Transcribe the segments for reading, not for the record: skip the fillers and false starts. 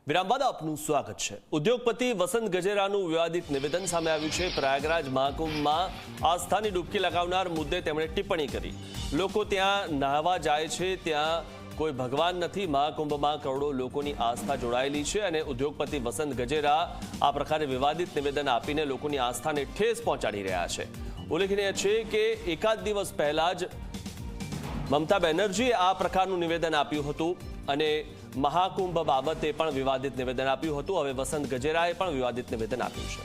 વિરામ બાદ આપનું સ્વાગત છે। ઉદ્યોગપતિ વસંત ગજેરાનું વિવાદિત નિવેદન સામે આવ્યું છે। પ્રયાગરાજ મહાકુંભમાં આસ્થાની ડૂબકી લગાવનાર મુદ્દે તેમણે ટિપ્પણી કરી। લોકો ત્યાં નહાવા જાય છે, ત્યાં કોઈ ભગવાન નથી। મહાકુંભમાં કરોડો લોકોની આસ્થા જોડાયેલી છે અને ઉદ્યોગપતિ વસંત ગજેરા આ પ્રકારે વિવાદિત નિવેદન આપીને લોકોની આસ્થાને ઠેસ પહોંચાડી રહ્યા છે। ઉલ્લેખનીય છે કે એકાદ દિવસ પહેલા જ મમતા બેનર્જીએ આ પ્રકારનું નિવેદન આપ્યું હતું અને મહાકુંભ બાબતે પણ વિવાદિત નિવેદન આપ્યું હતું। હવે વસંત ગજેરાએ પણ વિવાદિત નિવેદન આપ્યું છે।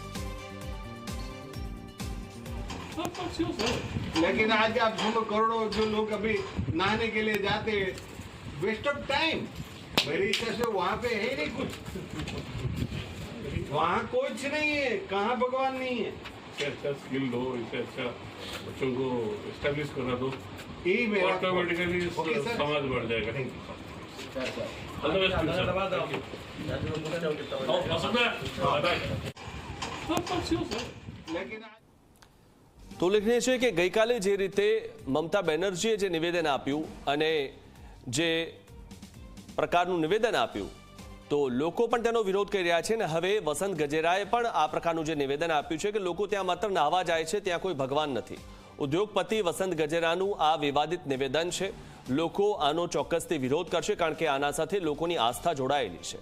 लेकिन आज आप सुनो, करोड़ों जो लोग अभी नहाने के लिए जाते हैं, वेस्ट ऑफ टाइम। मेरी हिसाब से वहाँ पे है नहीं कुछ, वहाँ कुछ नहीं है, कहाँ भगवान नहीं है। अच्छा स्किल दो, इससे अच्छा बच्चों को एस्टेब्लिश करा दो, यही मेरा ऑटोमेटिकली समाज बढ़ जाएगा। लेकिन તો ઉલ્લેખનીય છે કે ગઈકાલે જે રીતે મમતા બેનર્જીએ જે નિવેદન આપ્યું અને જે પ્રકારનું નિવેદન આપ્યું તો લોકો પણ તેનો વિરોધ કરી રહ્યા છે અને હવે વસંત ગજેરાએ પણ આ પ્રકારનું જે નિવેદન આપ્યું છે કે લોકો ત્યાં માત્ર નહાવા જાય છે, ત્યાં કોઈ ભગવાન નથી। ઉદ્યોગપતિ વસંત ગજેરાનું આ વિવાદિત નિવેદન છે। લોકો આનો ચોક્કસથી વિરોધ કરશે કારણ કે આના સાથે લોકોની આસ્થા જોડાયેલી છે।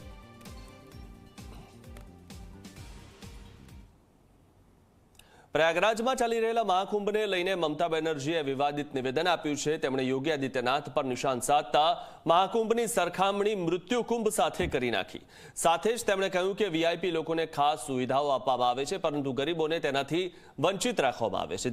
પ્રયાગરાજમાં ચાલી રહેલા મહાકુંભને લઈને મમતા બેનર્જીએ વિવાદિત નિવેદન આપ્યું છે। તેમણે યોગી આદિત્યનાથ પર નિશાન સાધતા મહાકુંભની સરખામણી મૃત્યુકુંભ સાથે કરી નાખી। સાથે જ તેમણે કહ્યું કે વીઆઈપી લોકોને ખાસ સુવિધાઓ આપવામાં આવે છે પરંતુ ગરીબોને તેનાથી વંચિત રાખવામાં આવે છે।